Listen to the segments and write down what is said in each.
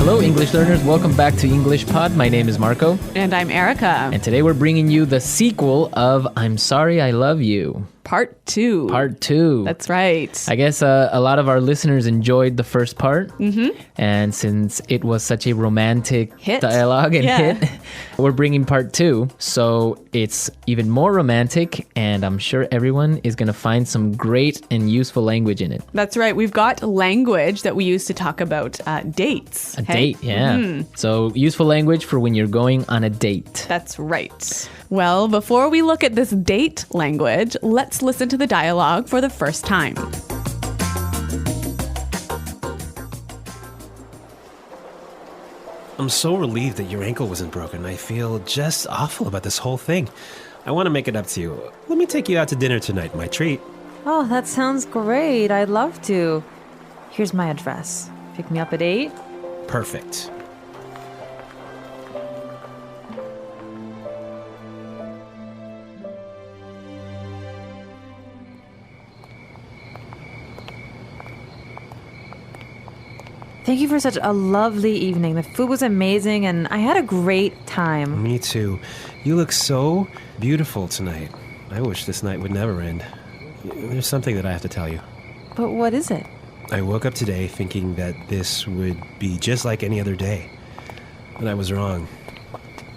Hello, English learners. Welcome back to English Pod. My name is Marco. And I'm Erica. And today we're bringing you the sequel of I'm Sorry I Love You. Part 2. Part 2. That's right. I guess a lot of our listeners enjoyed the first part. Mm-hmm. And since it was such a romantic dialogue and hit, we're bringing part 2. So it's even more romantic, and I'm sure everyone is going to find some great and useful language in it. That's right. We've got language that we use to talk about dates. A date, yeah. Mm-hmm. So useful language for when you're going on a date. That's right. Well, before we look at this date language, let's listen to the dialogue for the first time. I'm so relieved that your ankle wasn't broken. I feel just awful about this whole thing. I want to make it up to you. Let me take you out to dinner tonight, my treat. Oh, that sounds great. I'd love to. Here's my address. Pick me up at 8. Perfect. Thank you for such a lovely evening. The food was amazing and I had a great time. Me too. You look so beautiful tonight. I wish this night would never end. There's something that I have to tell you. But what is it? I woke up today thinking that this would be just like any other day. But I was wrong.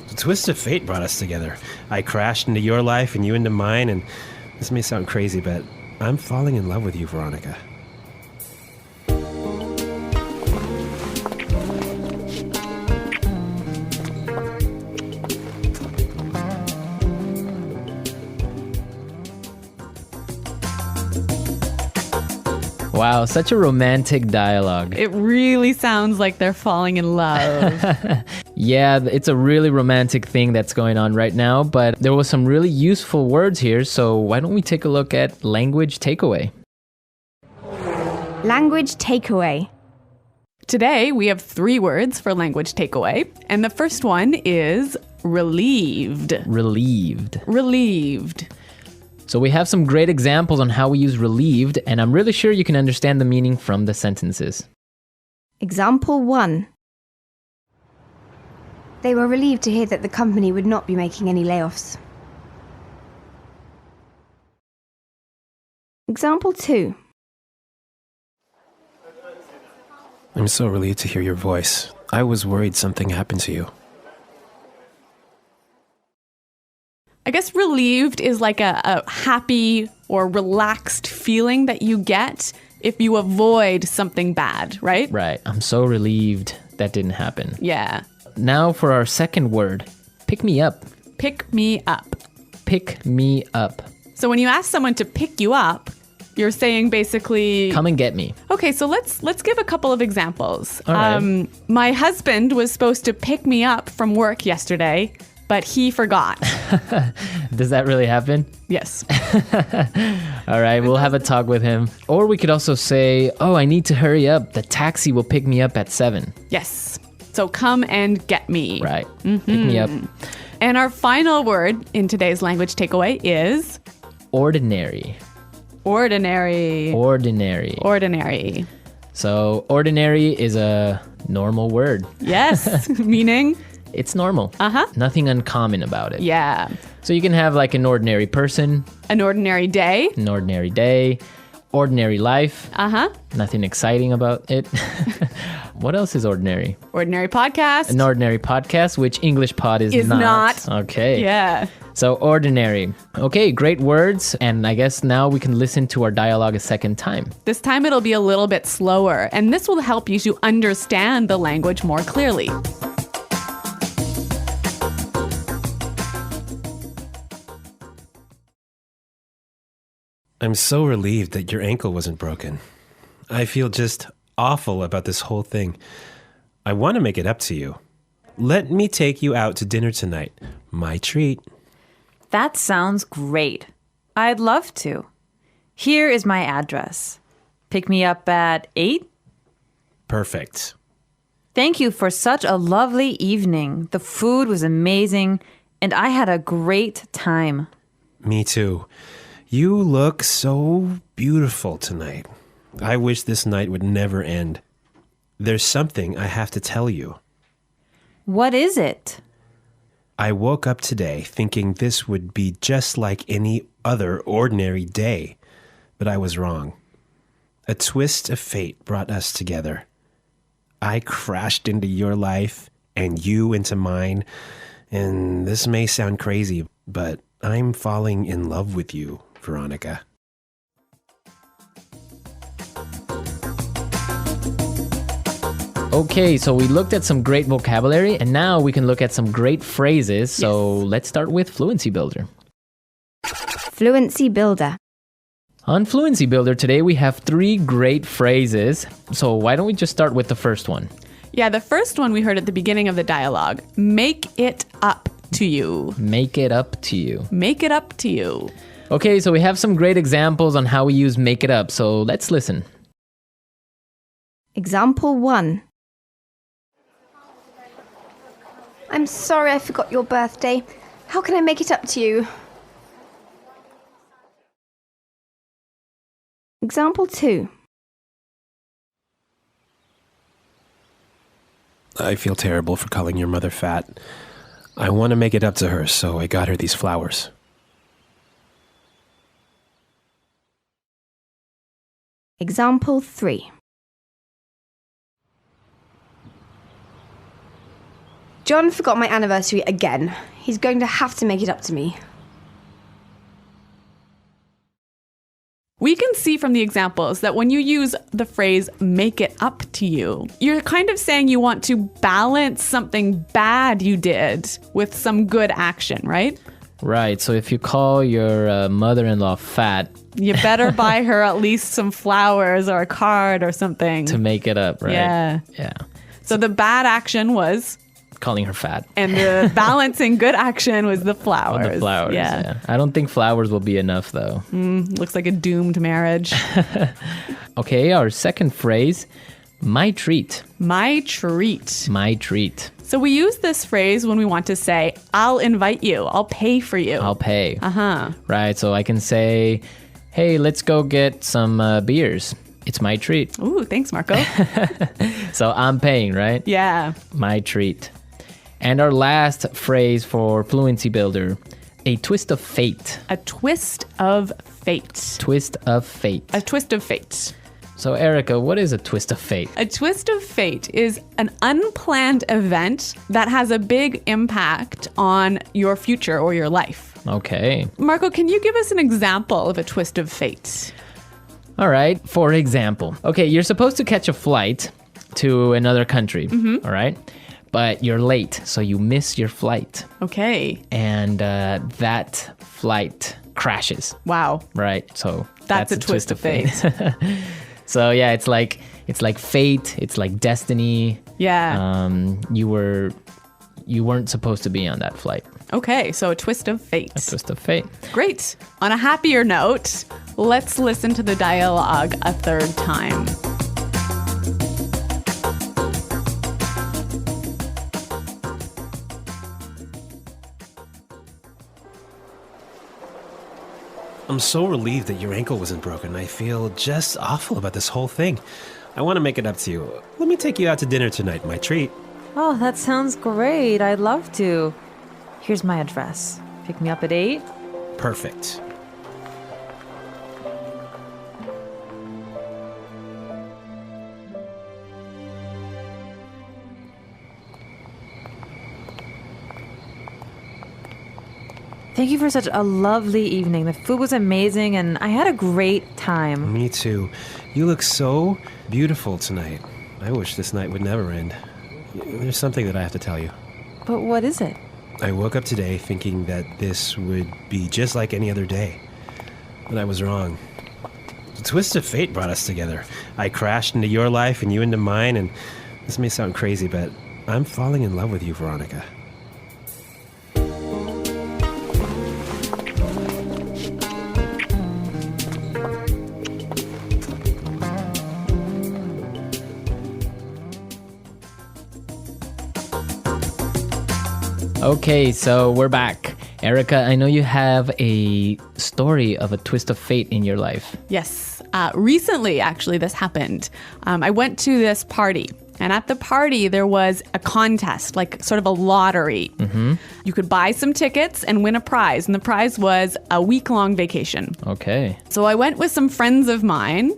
The twist of fate brought us together. I crashed into your life and you into mine, and this may sound crazy, but I'm falling in love with you, Veronica. Wow, such a romantic dialogue. It really sounds like they're falling in love. Yeah, it's a really romantic thing that's going on right now, but there was some really useful words here, so why don't we take a look at language takeaway? Language takeaway. Today, we have 3 words for language takeaway, and the first one is relieved. Relieved. Relieved. So we have some great examples on how we use relieved, and I'm really sure you can understand the meaning from the sentences. Example 1. They were relieved to hear that the company would not be making any layoffs. Example 2. I'm so relieved to hear your voice. I was worried something happened to you. I guess relieved is like a happy or relaxed feeling that you get if you avoid something bad, right? Right. I'm so relieved that didn't happen. Yeah. Now for our second word, pick me up. Pick me up. Pick me up. So when you ask someone to pick you up, you're saying basically... Come and get me. Okay, so let's give a couple of examples. All right. My husband was supposed to pick me up from work yesterday, but he forgot. Does that really happen? Yes. All right, we'll have a talk with him. Or we could also say, oh, I need to hurry up. The taxi will pick me up at 7. Yes. So come and get me. Right. Mm-hmm. Pick me up. And our final word in today's language takeaway is... Ordinary. Ordinary. Ordinary. Ordinary. So ordinary is a normal word. Yes. Meaning... It's normal. Uh-huh. Nothing uncommon about it. Yeah. So you can have like an ordinary person. An ordinary day. An ordinary day. Ordinary life. Uh-huh. Nothing exciting about it. What else is ordinary? Ordinary podcast. An ordinary podcast, which English Pod is not. Okay. Yeah. So ordinary. Okay, great words. And I guess now we can listen to our dialogue a second time. This time it'll be a little bit slower, and this will help you to understand the language more clearly. I'm so relieved that your ankle wasn't broken. I feel just awful about this whole thing. I want to make it up to you. Let me take you out to dinner tonight. My treat. That sounds great. I'd love to. Here is my address. Pick me up at 8? Perfect. Thank you for such a lovely evening. The food was amazing, and I had a great time. Me too. You look so beautiful tonight. I wish this night would never end. There's something I have to tell you. What is it? I woke up today thinking this would be just like any other ordinary day, but I was wrong. A twist of fate brought us together. I crashed into your life and you into mine, and this may sound crazy, but I'm falling in love with you, Veronica. Okay, so we looked at some great vocabulary, and now we can look at some great phrases. So let's start with Fluency Builder. Fluency Builder. On Fluency Builder today, we have 3 great phrases. So why don't we just start with the first one? Yeah, the first one we heard at the beginning of the dialogue. Make it up to you. Make it up to you. Make it up to you. Okay, so we have some great examples on how we use make it up. So let's listen. Example 1. I'm sorry I forgot your birthday. How can I make it up to you? Example 2. I feel terrible for calling your mother fat. I want to make it up to her, so I got her these flowers. Example 3. John forgot my anniversary again. He's going to have to make it up to me. We can see from the examples that when you use the phrase make it up to you, you're kind of saying you want to balance something bad you did with some good action, right? Right, so if you call your mother-in-law fat, you better buy her at least some flowers or a card or something. to make it up, right? Yeah. So the bad action was, Calling her fat. and the balancing good action was the flowers. On the flowers, yeah. I don't think flowers will be enough, though. Looks like a doomed marriage. Okay, our second phrase, my treat. My treat. My treat. So we use this phrase when we want to say, I'll invite you. I'll pay for you. I'll pay. Uh-huh. Right, so I can say, hey, let's go get some beers. It's my treat. Ooh, thanks, Marco. So I'm paying, right? Yeah. My treat. And our last phrase for Fluency Builder, a twist of fate. A twist of fate. Twist of fate. A twist of fate. So Erica, what is a twist of fate? A twist of fate is an unplanned event that has a big impact on your future or your life. Okay. Marco, can you give us an example of a twist of fate? All right. For example, okay, you're supposed to catch a flight to another country, all right? But you're late, so you miss your flight. Okay. And that flight crashes, Wow. right? So That's a twist of fate. So yeah, it's like fate, it's like destiny. Yeah. You weren't supposed to be on that flight. Okay, so a twist of fate. A twist of fate. Great. On a happier note, let's listen to the dialogue a third time. I'm so relieved that your ankle wasn't broken. I feel just awful about this whole thing. I want to make it up to you. Let me take you out to dinner tonight, my treat. Oh, that sounds great. I'd love to. Here's my address. Pick me up at 8. Perfect. Thank you for such a lovely evening. The food was amazing and I had a great time. Me too. You look so beautiful tonight. I wish this night would never end. There's something that I have to tell you. But what is it? I woke up today thinking that this would be just like any other day, but I was wrong. The twist of fate brought us together. I crashed into your life and you into mine, and this may sound crazy, but I'm falling in love with you, Veronica. Okay, so we're back. Erica, I know you have a story of a twist of fate in your life. Yes, Recently, actually, this happened. I went to this party. And at the party, there was a contest, like sort of a lottery. You could buy some tickets and win a prize. And the prize was a week-long vacation. Okay. So I went with some friends of mine,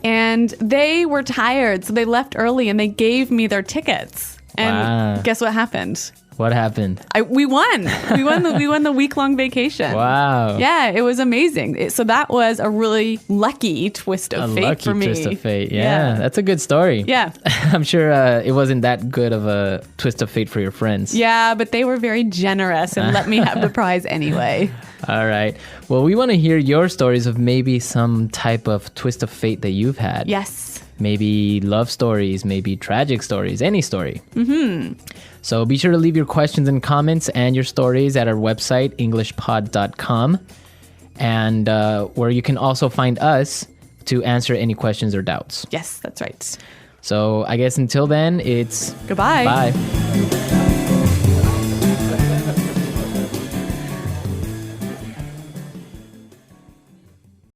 and they were tired. So they left early, and they gave me their tickets. And Wow. guess what happened? What happened? We won. We won the week-long vacation. Wow. Yeah, it was amazing. So that was a really lucky twist of fate for me. Twist of fate. Yeah, that's a good story. Yeah. I'm sure it wasn't that good of a twist of fate for your friends. Yeah, but they were very generous and let me have the prize anyway. All right. Well, we want to hear your stories of maybe some type of twist of fate that you've had. Yes. Maybe love stories, maybe tragic stories, any story. So be sure to leave your questions and comments and your stories at our website, englishpod.com, and where you can also find us to answer any questions or doubts. Yes, that's right. So I guess until then, it's Goodbye. bye.